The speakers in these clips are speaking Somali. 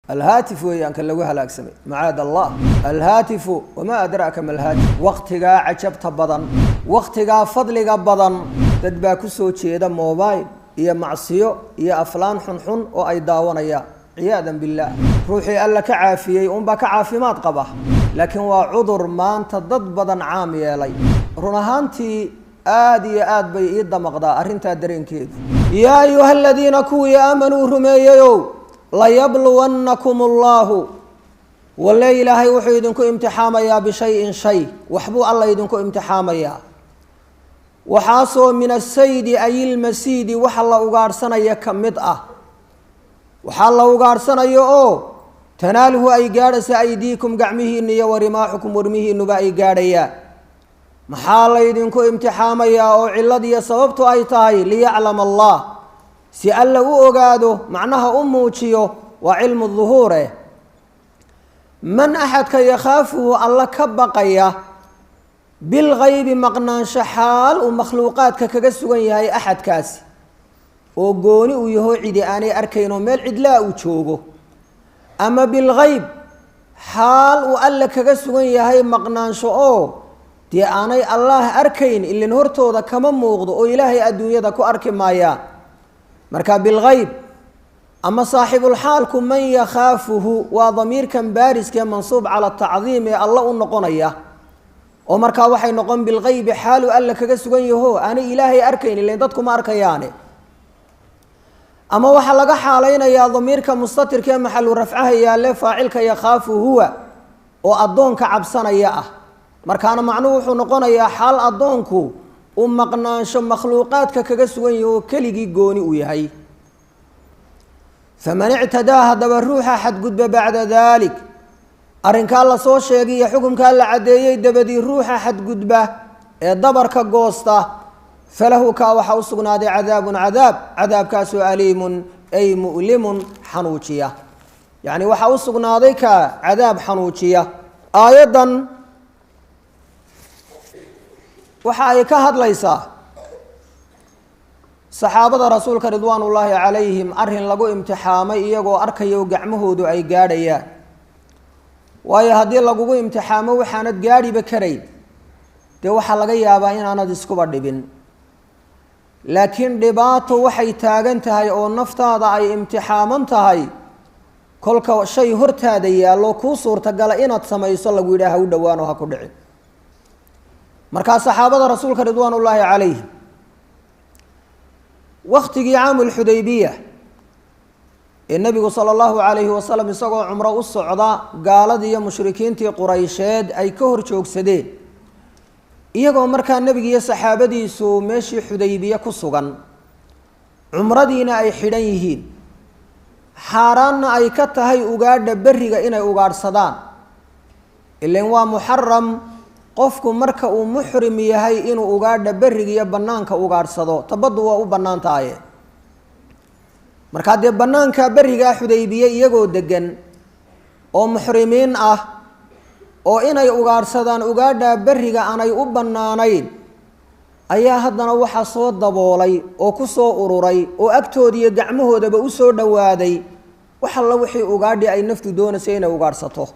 الهاتف ويان كان لو هلاك سمي معاذ الله. الهاتف وما أدراك ما الهاتف. وقتها عجبت بدن، وقتها فضلك بدن. تدبا كسو تشيدا موبايل يا معصيو يا أفلان حنحن وأي داونا يا عياذا بالله. روحي ألا كعافية يقوم بك عافي ما تقبح، لكن وعذر ما أنت ضد بدن عام يا لي. رنهانتي آد بي إيدا مقدا أرنتا درين كيد. يا أيها الذين كوي آمنوا رمييو لا يبلونكم الله ولا إلهي وحيدكم امتحاما يا بشيء شيء وحبو الله يدكم امتحاما يا وحاصوا من السيد أي المسيد وحلا أغارسنا يكمدأ وحلا أغارسنا يو تناله أي قارس أيديكم قعمه إني ورماحكم ورميه إنه بأي قاريا محالا يدكم امتحاما يا أو علدي سببت أي تاي ليعلم الله سأله أغادو معناها أموتيو وعلم الظهور من أحد كي يخافه الله كبقيا بالغيب مقنان شحال ومخلوقات ككجسوين يهي أحد كاس وقوني ويهو عدي أني أركينو ميل عدلا وشوغو أما بالغيب حال وألا كجسوين يهي مقنان شؤو دي أني الله أركين اللي نهرتو ذا كمان موغضو وإلهي الدنيا ذا كو أركي مايا مركب بالغيب أما صاحب الحال من يخافه وضمير كان بارز كان منصوب على التعظيم يا الله النقنية ومركا وحي نقوم بالغيب حاله قال لك كسوين يهو أنا إلهي أركين اللي ضدكم أركياني أما وحلق حالين يا ضمير كان مستتر كان محل رفعه يا اللي فاعلك يخافه هو وأضونك عبسنا ياه مركا أنا معنوح نقنية حال أضونكو ومقناش مخلوقات ككسوين يهو كليجي قوني ويهي فمن اعتداها دبروحها حد قد بعد ذلك أرنك الله صو شيقية حكم كالله عديي دبدي روحها حد قد به دبر كقوسته فله كاوحا وسقنادي عذاب كاسو أليم أي مؤلم حنوشية يعني وحا وسقنادي كعذاب حنوشية أيضا وحا يكهد ليسا صحابة رسولك رضوان الله عليهم أرهن لقوا امتحامي إيقوا أركيوا قعمه دو أي قاريا وأي هدي لقوا امتحامي وحانت قاري بكريد دي وحا لقى ياباين أنا ديسكوبر ديبين لكن دباتو وحي تاغنتهاي أو نفتاضا أي امتحامنتهاي كلك شيء هرتاديا لو كوصور تقال إنات سميسو لقوا إليها ودوانو هكو دعي مركا صحابة رسولك رضوان الله عليهم وقتي عام الحديبية النبي صلى الله عليه وسلم يسقى عمره الصعداء قال دي مشركين تي قريشاد أي كهر شوك سدين إيقو مركا النبي يا صحابتي سو ماشي حديبية كسوغان عمر دينا أي حديهين حاران أي كتهي أغاد بريغا إنا أغاد صدان اللي هو محرم qofku marka uu muhrim yahay inuu ugaadha bariga banaanka ugaarsado tabadu waa u banaan tahay marka de banaanka bariga Xudaybiya iyagoo degan oo muhrimiin ah oo inay ugaarsadaan ugaadha bariga aanay u banaanayn ayaa haddana waxa soo daboolay oo ku soo ururay oo agtoodiyo gacmahoodaba u soo dhawaaday waxa la wixii ugaadhi ay naftu doonayso inay ugaarsato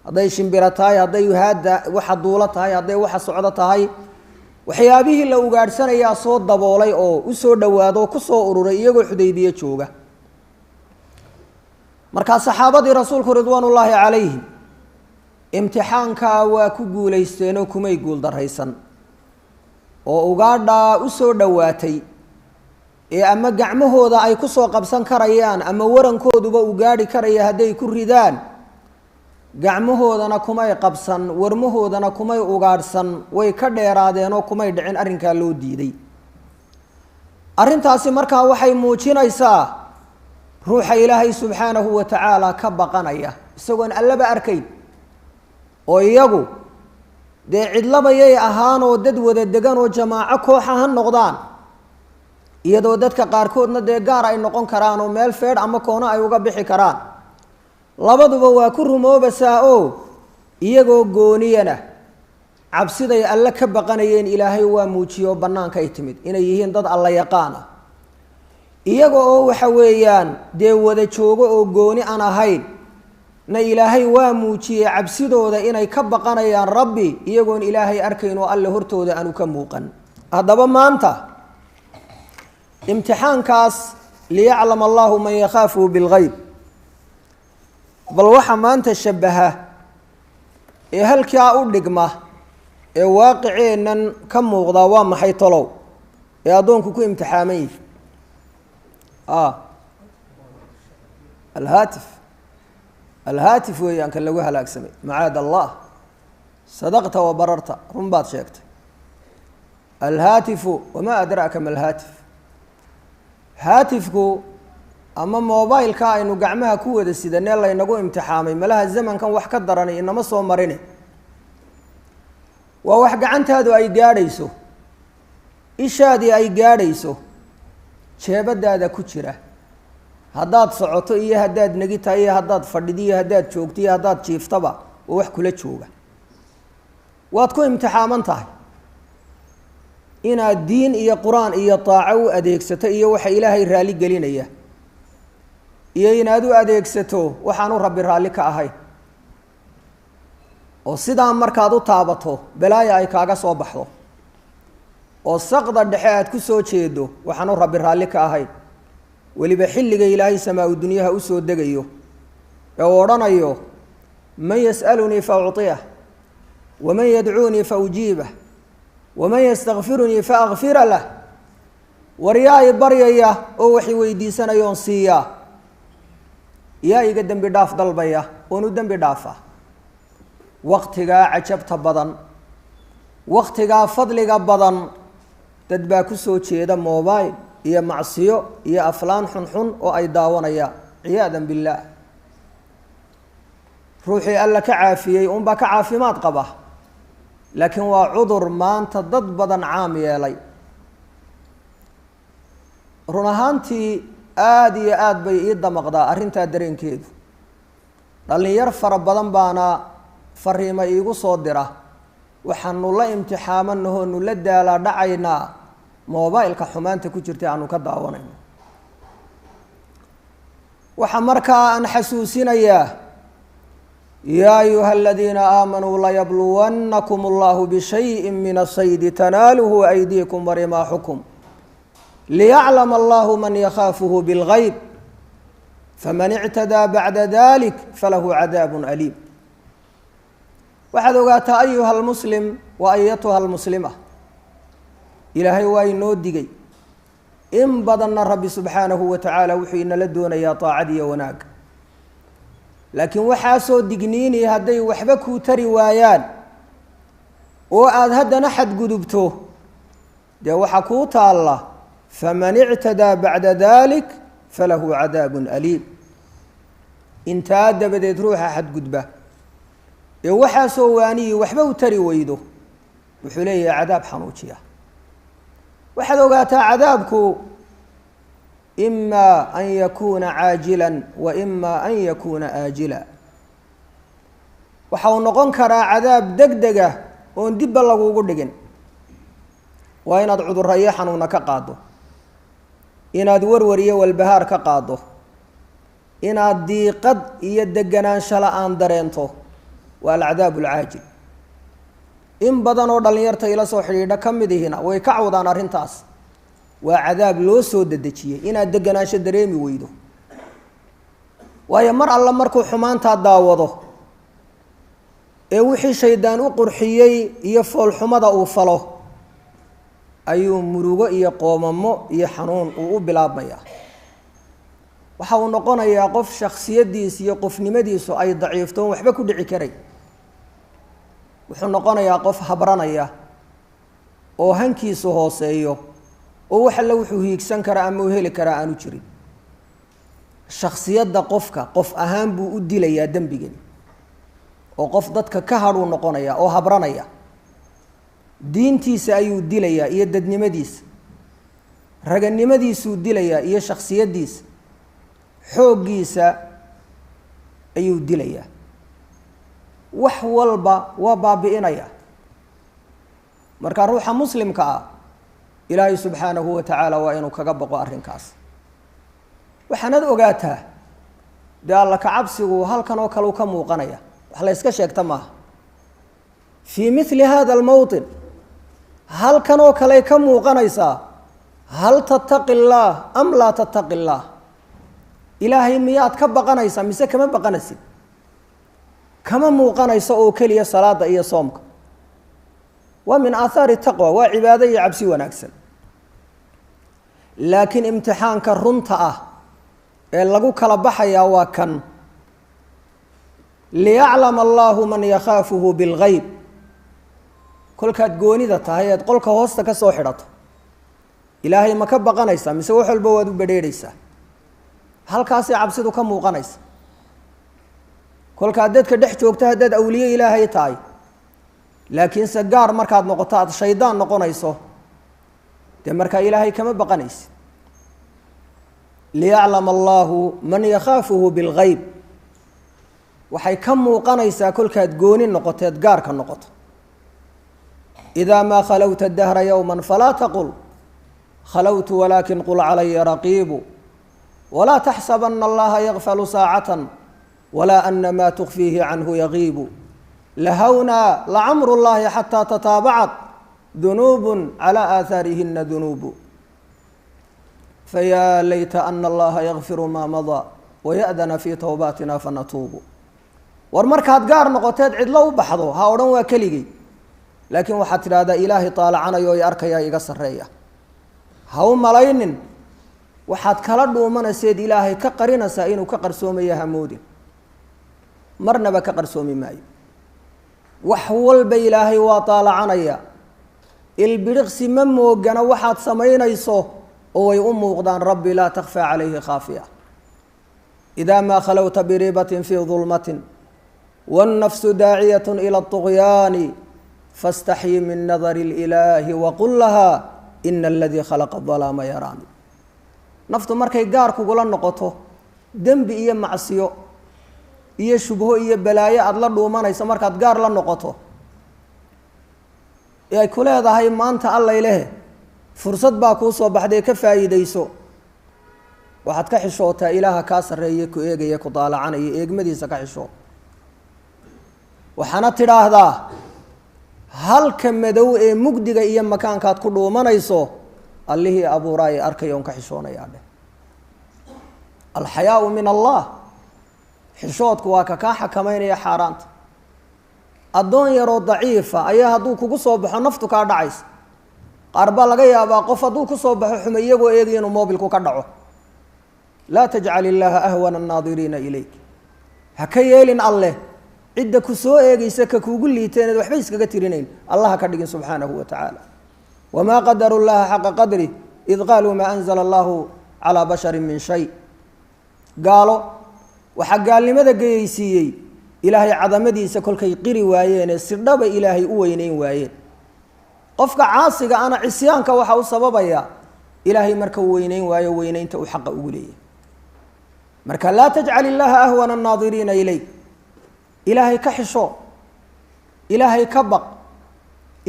هذا شمبرتاي هذا يهاد واحد دولتاي هذا واحد صعدتاي وحيابه لو قارسنا يا صوت دبولي أو وسود دوادو كسو أروري يجو حديبية شوجا مركز صحابة رسول رضوان الله عليهم امتحان كوا كقول يستنو كم يقول درهيسن أو قاردا وسود دواتي أما جعمه هذا أي كسو قبسن كريان أما ورن كودو بوجاري كريه هذا يكون ردان gacmahoodana kumay qabsan warmahoodana kumay ugaarsan way ka dheeraadeen oo kumay dhicin arinka loo diiday arintaasi markaa waxay muujinaysaa ruuxa Ilaahay subhanahu wa ta'ala ka baqanaya isagoon allaba arkayn oo iyagu de cidlabayay ahaan oo dad wada degan oo jamaaco kooxahan noqdaan iyadoo dadka qaar koodna de gaar ay noqon karaan oo meel feed ama koona ay uga bixi karaan labaduba waa ku rumoobasaa oo iyagoo gooniyana cabsiday alla ka baqanayeen Ilaahay waa muujiyo banaanka ay timid inay yihiin dad alla yaqaan iyaga oo waxa weeyaan dee wada joogo oo gooni aan ahayn na ilaahay waa muujiyey cabsidooda inay ka baqanayaan rabbi iyagoon ilaahay arkayn oo alle hortooda aanu ka muuqan haddaba maanta imtixaankaas liyaclama allahu man yakhaafuhu bilghayb bal waxa maanta shabaha ee halkaa u dhigma ee waaqiceennan ka muuqdaa waa maxay talow ee addoonku ku imtixaaman yihi alhaatif weeyaan kan lagu halaagsamay macaad allah sadaqta wa bararta run baad sheegtay alhaatifu wamaa adraaka ma alhaatif haatifku ama mobileka aynu gacmaha ku wada sidanee laynagu imtixaamay malaha zamankan wax ka daranay inama soo marine waa wax gacantaadu ay gaadhayso ishaadii ay gaadhayso jeebadaada ku jira haddaad socoto iyo haddaad negi tahay iyo haddaad fadhido iyo haddaad joogto iyo haddaad jiiftaba oo wax kula jooga waad ku imtixaaman tahay inaad diin iyo qur-aan iyo taaco u adeegsato iyo waxa ilaahay raalli gelinaya iyo inaad u adeegsato waxaanu rabbi raalli ka ahayn oo sidaa markaad u taabato balaaya ay kaaga soo baxdo oo saqda dhexe aad ku soo jeedo waxaanu rabbi raalli ka ahayn weliba xilliga ilaahay samaa-u dunyaha u soo degayo ee uu odhanayo man yas'alunii fa ucطiyah waman yadcuunii fa ujiibah waman yastakfirunii fa akfira lah war yaa i baryaya oo wax i weydiisanayoon siiyaa yaa iga dembi dhaaf dalbaya oon u dembi dhaafa waqtigaa cajabta badan waqtigaa fadliga badan dad baa ku soo jeeda mobile iyo macsiyo iyo aflaan xunxun oo ay daawanayaan ciyaadan billaah ruuxii alla ka caafiyey unbaa ka caafimaad qaba laakiin waa cudur maanta dad badan caam yeelay run ahaantii aada iyo aada bay ii damaqdaa arrintaa dareenkeedu dhallinyar fara badan baana fariima iigu soo dira waxaanu la imtixaamanahoo nu la daalaa dhacaynaa mobileka xumaanta ku jirta aanu ka daawanayno waxaa markaa aan xasuusinayaa yaa ayuha aladiina aamanuu layabluwannakum allahu bishayin min asaydi tanaaluhu aydiikum warimaaxukum liyaclama allahu man yakhaafuhu bilgayb faman ictadaa bacda dalik falahu cadaabun aliim waxaad ogaataa ayuha almuslim wa ayatuha almuslima ilaahay waa inoo digay in badanna rabbi subxaanahu wa tacaala wuxuu inala doonayaa taacad iyo wanaag laakiin waxaasoo digniini hadday waxba kuu tari waayaan oo aada haddana xadgudubto dee waxaa kuu taalla faman ictadaa bacda dalik falahu cadaabun aliim intaa dabadeed ruuxa xadgudba ee waxaasoo waaniyi waxba u tari weydo wuxuu leeyahay cadaab xanuujiya waxaad ogaataa cadaabku ima an yakuuna caajila wa ima an yakuuna aajila waxa uu noqon karaa cadaab deg dega oon dibba lagugu dhigin waa inaad cudurra iyo xanuuna ka qaado inaad warwar iyo walbahaar ka qaado inaad diiqad iyo deganaansho la-aan dareento waa alcadaab alcaajil in badan oo dhallinyarta ila soo xidhiidha ka mid ihina way ka cawdaan arrintaas waa cadaab loo soo dedejiyey inaad deganaansho dareemi weydo waayo mar alla markuu xumaantaa daawado ee wixii shaydaan u qurxiyey iyo foolxumada uu falo ayuu murugo iyo qoomamo iyo xanuun uu u bilaabmayaa waxa uu noqonayaa qof shaksiyadiisa iyo qofnimadiisu ay daciiftoon waxba ku dhici karay wuxuu noqonayaa qof habranaya oo hankiisu hooseeyo oo wax alle wuxuu hiigsan karaa ama u heli karaa aanu jirin shaksiyadda qofka qof ahaan buu u dilayaa dembigan oo qof dadka ka hadhuu noqonaya oo habranaya diintiisa ayuu dilayaa iyo dadnimadiisa raganimadiisuu dilayaa iyo shaksiyaddiisa xooggiisa ayuu dilayaa wax walba waa baabi'inaya marka ruuxa muslimka ah ilaahay subxaanahu wa tacaala waa inuu kaga boqo arrinkaas waxaanad ogaataa dee alla ka cabsigu halkan oo kale u ka muuqanaya wax la iska sheegta maaha fii mithli hada almowطin halkan oo kale ka muuqanaysaa hal tattaqi illaah am laa tattaqi illaah ilaahay miyaad ka baqanaysaa mise kama baqanaysid kama muuqanayso oo keliya salaada iyo soomka waa min aathaari taqwa waa cibaado iyo cabsi wanaagsan laakiin imtixaanka runta ah ee lagu kala baxayaa waa kan liyaclama allahu man yakhaafuhu bilgayb kolkaad goonida tahay eed qolka hoosta ka soo xidhato ilaahay ma ka baqanaysaa mise wax walba waad u bedheedhaysaa halkaasay cabsidu ka muuqanaysa kolkaad dadka dhex joogto haddaad awliye ilaahay tahay laakiinse gaar markaad noqoto aada shaydaan noqonayso dee markaa ilaahay kama baqanaysid liyaclama allahu man yakhaafuhu bilgayb waxay ka muuqanaysaa kolkaad gooni noqoteed gaarka noqoto idaa maa khalowta dahra yowma falaa taqul khalowtu walaakin qul calaya raqiibu walaa taxsabana allaha yakfalu saacatan walaa ana maa tukfiihi canhu yagiibu lahawnaa lacamru llahi xataa tataabacat dunuubun calaa aahaarihina dunuubu fayaa layta ana allaha yakfiru maa madaa waya'dana fii towbaatina fanatuubu war markaad gaar noqoteed cidlo u baxdo ha odhan waa keligay laakiin waxaad tidhaahdaa ilaahay taalacanayo i arkayaa iga sarreeya ha u malaynin waxaad kala dhuumanayseed ilaahay ka qarinaysaa inuu ka qarsoomaya hamoodin marnaba ka qarsoomi maayo wax walba ilaahay waa taalacanaya ilbiriqsi ma moogana waxaad samaynayso oo way u muuqdaan rabbi laa takfaa calayhi khaafiya idaa maa khalowta biriibatin fii dulmatin wاnnafsu daaciyat ila اطugyaani faاstaxyi min nadari اlilaahi waqul lahaa ina aladii khalaqa dalaama yaraani naftu markay gaar kugula noqoto dembi iyo macsiyo iyo shubho iyo balaayo aada la dhuumanayso markaad gaar la noqoto ee ay ku leedahay maanta allay lehe fursad baa kuu soo baxday ka faa'iidayso waxaad ka xishootaa ilaaha kaa sarreeye ku eegaya ku daalacanaya eegmadiisa ka xishoo waxaana tidhaahdaa halka madow ee mugdiga iyo makaankaad ku dhuumanayso allihii abuuraa ee arkaya on ka xishoonayaa dheh alxayaau min allah xishoodku waa ka kaa xakamaynaya xaaraanta addoon yaroo daciifa ayaa hadduu kugu soo baxo naftu kaa dhacaysa qaar baa laga yaabaa qof hadduu ku soo baxo xume iyagoo eegaya inuu moobilku ka dhaco laa tajcal illaaha ahwana annaadiriina ilayk ha ka yeelin alleh cidda ku soo eegaysa ka kuugu liiteeneed waxba iskaga tirinayn allah ha ka dhigin subxaanahu wa tacaala wamaa qadaru llaha xaqa qadri id qaaluu maa anzala allahu calaa basharin min shay gaalo waxaa gaalnimada geyaysiiyey ilaahay cadamadiisa kolkay qiri waayeenee sidhaba ilaahay u weyneyn waayeen qofka caasiga ana cisyaanka waxaa u sababaya ilaahay marka uu weyneyn waayo weyneynta uu xaqa ugu leeyahay marka laa tajcal illaaha ahwana annaadiriina ilayk ilaahay ka xisho ilaahay ka baq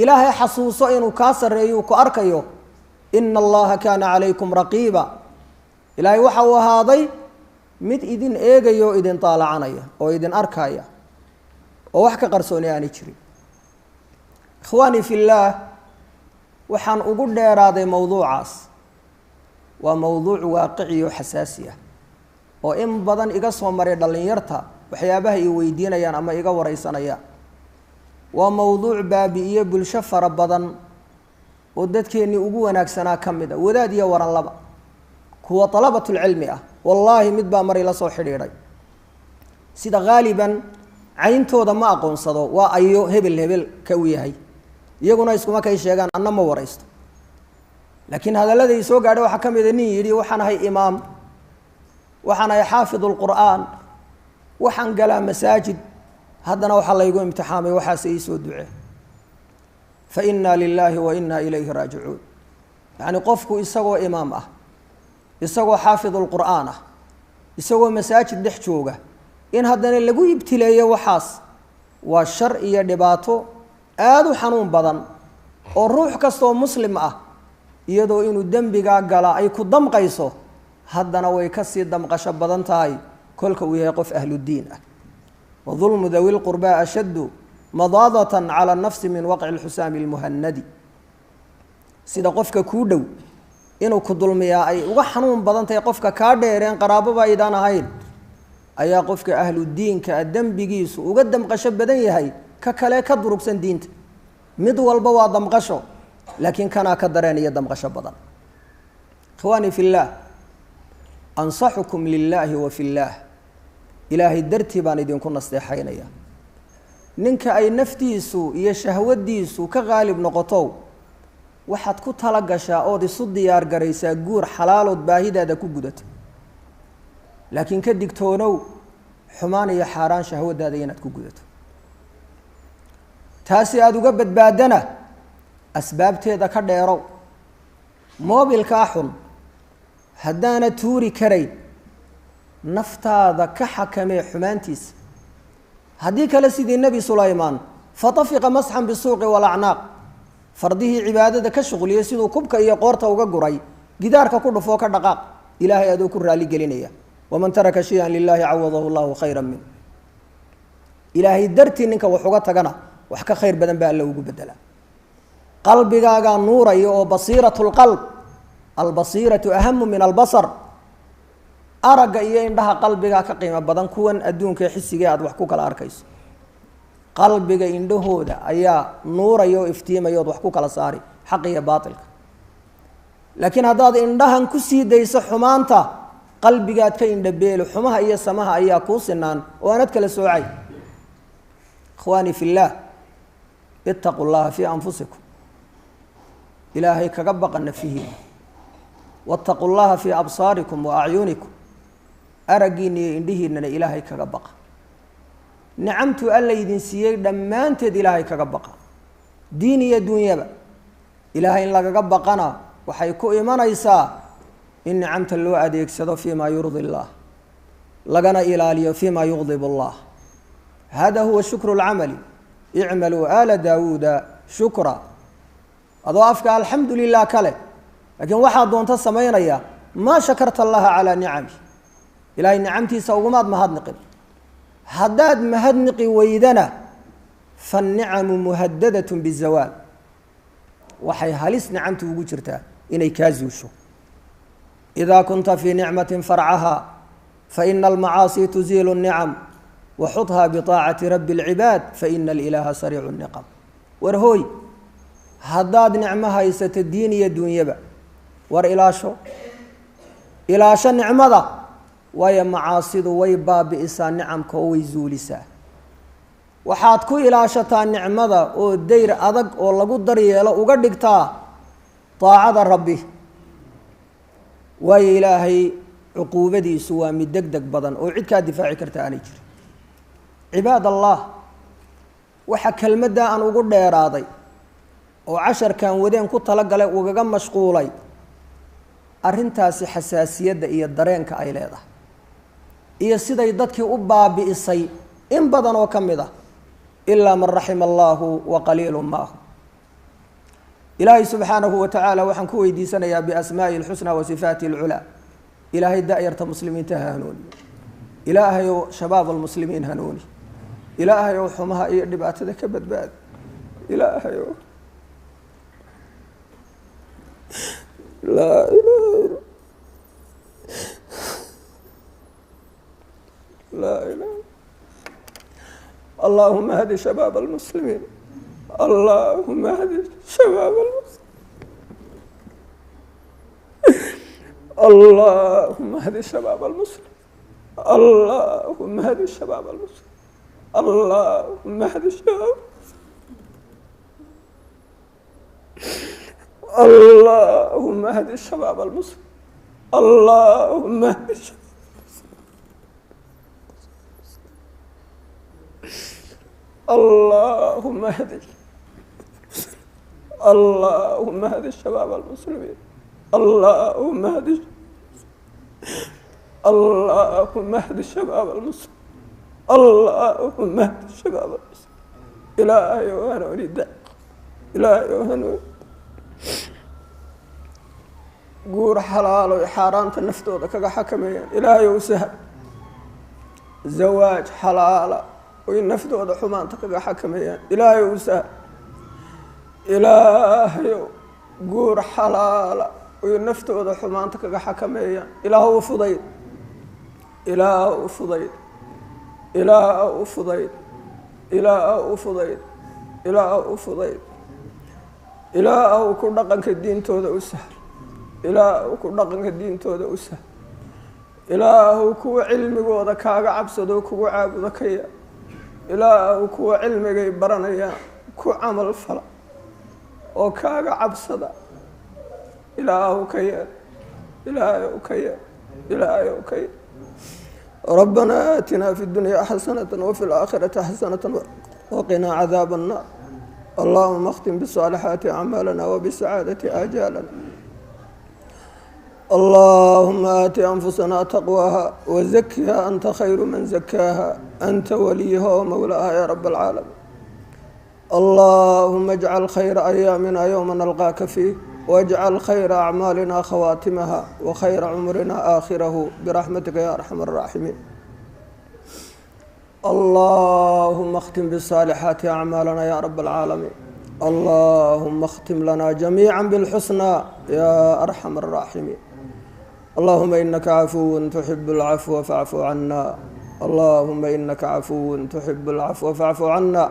ilaahay xasuuso inuu kaa sarreeyo ku arkayo ina allaha kaana calaykum raqiiba ilaahay waxa uu ahaaday mid idin eegaya oo idin taalacanaya oo idin arkaya oo wax ka qarsooni aanay jirin ikhwaanii fi llaah waxaan ugu dheeraaday mowduucaas waa mowduuc waaqici oo xasaasi ah oo in badan iga soo maray dhallinyarta waxyaabaha i weydiinayaan ama iga wareysanayaan waa mowduuc baabi-iyo bulsho fara badan oo dadkeennii ugu wanaagsanaa ka mid a wadaad iyo waran laba kuwa dalabatulcilmi ah wallaahi mid baa mar ila soo xidhiidhay sida haaliban cayntooda ma aqoonsado waa ayo hebel hebel ka u yahay iyaguna iskuma kay sheegaan anna ma waraysto laakiin hadalladay soo gaadhay waxaa ka mida nin yidhi waxaan ahay imaam waxaan ahay xaafidu lqur'aan waxaan galaa masaajid haddana waxaa laygu imtixaamay waxaase ii soo ducee fa innaa lilaahi wa innaa ilayhi raajicuun yacni qofku isagoo imaam ah isagoo xaafidu lqur'aan ah isagoo masaajid dhex jooga in haddana lagu ibtileeyo waxaas waa shar iyo dhibaato aada u xanuun badan oo ruux kastoo muslim ah iyadoo inuu dembigaa gala ay ku damqayso haddana way ka sii damqasho badan tahay kolka uu yahay qof ahludiin ah. wadulmu dawi lqurbaa ashaddu madaadatan cala nafsi min waqci lxusaami lmuhanadi. sida qofka kuu dhow inuu ku dulmiyaa ay uga xanuun badan tahay qofka kaa dheereen qaraababa aydaan ahayn, ayaa qofka ahludiinka a dembigiisu uga damqasho badan yahay ka kale ka durugsan diinta. mid walba waa damqasho, laakiin kanaa ka dareen iyo damqasho badan. ikhwaanii fi llaah, ansaxukum lilaahi wa fi llaah, ilaahay dartii baan idinku nasteexaynaya. ninka ay naftiisu iyo shahwadiisu ka qaalib noqoto, waxaad ku tala gashaa ood isu diyaar garaysaa guur xalaalood baahidaada ku gudato, laakiin ka digtoonow xumaan iyo xaaraan shahwadaada inaad ku gudato. taasi aada uga badbaadana asbaabteeda ka dheerow. moobilkaa xun haddaana tuuri karayn, naftaada ka xakamee xumaantiisa. haddii kale sidii nebi sulaymaan fatafiqa masxan bisuuqi walacnaaq, fardihii cibaadada ka shuqliyey siduu kubka iyo qoorta uga guray, gidaarka ku dhufoo ka dhaqaaq, ilaahay adoo ku raali gelinaya. waman taraka shay-an lilaahi cawadahu llahu khayra min. ilaahay dartii ninka wax uga tagana wax ka khayr badan baa alla ugu bedelaa. qalbigaagaa nuuraya oo basiiratu lqalb, albasiiratu ahamu min albasar. aragga iyo indhaha qalbigaa ka qiimo badan kuwan adduunka ee xisigee aad wax ku kala arkayso. qalbiga indhahooda ayaa nuuraya oo iftiimaya ood wax ku kala saari xaq iyo baatilka. laakiin haddaad indhahan ku sii dayso xumaanta, qalbigaad ka indhabeelo, xumaha iyo samaha ayaa kuu sinaan oo aanad kala soocay. ikhwaanii fi llaah, ittaqu llaha fii anfusikum, ilaahay kaga baqa nafihiina. waataqu llaha fii absaarikum wa acyunikum, araggiina iyo indhihiinana ilaahay kaga baqa. nicamtu alla idin siiyey dhammaanteed ilaahay kaga baqa, diin iyo dunyaba. ilaahay in lagaga baqana waxay ku imanaysaa in nicamta loo adeegsado fii maa yurdi اllah, lagana ilaaliyo fii maa yugdib اllah. hada huwa shukru اlcamali, icmaluu aala daawuuda shukra. adoo afka alxamdu lilah kale, laakiin waxaa doonta samaynaya maa shakarta allaha calaa nicami, ilaahay nicamtiisa ugumaad mahadniqin. haddaad mahadniqi weydana fannicamu muhadadat bizawaal, waxay halis nicamtu ugu jirtaa inay kaa zuusho. idaa kunta fii nicmatin farcaha faina almacaasi tuziilu الnicam waxudha biطaacati rabi اlcibaad faina alilaaha sariicu الniqam. war hooy, haddaad nicmo haysato diin iyo dunyaba, war ilaasho nicmada, waayo macaasidu way baabi'isaa nicamka oo way zuulisaa. waxaad ku ilaashataa nicmada oo dayr adag oo lagu daryeelo uga dhigtaa daacada rabbi, waayo ilaahay cuquubadiisu waa mid deg deg badan oo cid kaa difaaci karta aanay jirin. cibaad allah, waxa kelmadda aan ugu dheeraaday oo casharkan wadeen ku talagalay ugaga mashquulay, arrintaasi xasaasiyadda iyo dareenka ay leedahay, iyo siday dadkii u baabi'isay in badan oo ka mid ah, ilaa man raxima allaahu wa qaliilu maahu. ilaahay subxaanahu wa tacaala waxaan ku weydiisanayaa biasmaa'ihi alxusnaa wa sifaatihi alculaa, ilaahay da'yarta muslimiinta ha hanuuni, ilaahay ow shabaab almuslimiin hanuuni, ilaahay ow xumaha iyo dhibaatada ka badbaadi, ilaahay ow laa ilaaha laa ilaaha. اللهم اهد شباب المسلمين، اللهم اهد شباب المسلمين، اللهم اهد شباب المسلمين، اللهم اهد شباب المسلمين، اللهم اهد شباب، اللهم اهد شباب المسلمين، اللهم اهد شباب، اللهم اهد، اللهم اهد شباب المسلمين، اللهم اهد، اللهم اهد شباب المسلمين، اللهم اهد شباب المسلمين. إلهي وهنوني الداء، إلهي وهنوني. guur xalaalo xaaraanta naftooda kaga xakameeyaan ilaahay u sahal zawaaj xalaala oy naftooda xumaanta kaga xakameeyaan ilaahay u sahal ilaahay guur xalaala oy naftooda xumaanta kaga xakameeyaan ilaah u fudayd ilaah u fudayd ilaah u fudayd ilaah u fudayd ilaah u fudayd ilaah ku dhaqanka diintooda u sahal ilaah ku dhaqanka diintooda u sahal ilaah kuwa cilmigooda kaaga cabsado kugu caabudo ka yaa ilaah kuwa cilmigay baranayaan ku camal fala oo kaaga cabsada ilaah ka yaa ilaah ka yaa ilaah ka yaa ربنا آتنا في الدنيا حسنة وفي الآخرة حسنة وقنا عذاب النار اللهم اختم بالصالحات أعمالنا وبسعادة آجالنا اللهم آت أنفسنا تقواها وزكها أنت خير من زكاها أنت وليها ومولاها يا رب العالمين اللهم اجعل خير أيامنا يوم نلقاك فيه واجعل خير أعمالنا خواتمها وخير عمرنا آخره برحمتك يا أرحم الراحمين اللهم اختم بالصالحات أعمالنا يا رب العالمين اللهم اختم لنا جميعا بالحسنى يا أرحم الراحمين اللهم إنك عفو تحب العفو فاعف عنا اللهم إنك عفو تحب العفو فاعف عنا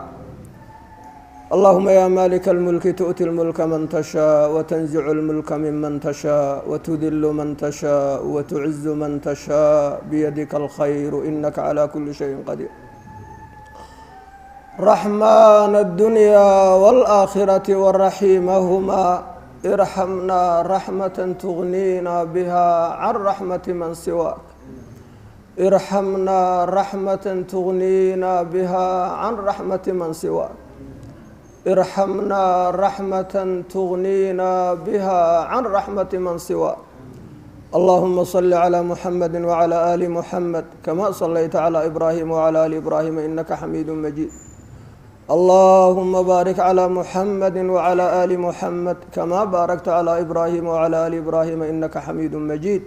اللهم يا مالك الملك تؤتي الملك من تشاء وتنزع الملك ممن تشاء وتذل من تشاء وتعز من تشاء بيدك الخير إنك على كل شيء قدير رحمن الدنيا والآخرة والرحيمهما ارحمنا رحمة تغنينا بها عن رحمة من سواك ارحمنا رحمة تغنينا بها عن رحمة من سواك ارحمنا رحمة تغنينا بها عن رحمة من سواك اللهم صل على محمد وعلى آل محمد كما صليت على إبراهيم وعلى آل إبراهيم إنك حميد مجيد اللهم بارك على محمد وعلى آل محمد كما باركت على إبراهيم وعلى آل إبراهيم إنك حميد مجيد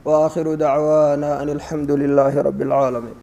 وآخر دعوانا أن الحمد لله رب العالمين.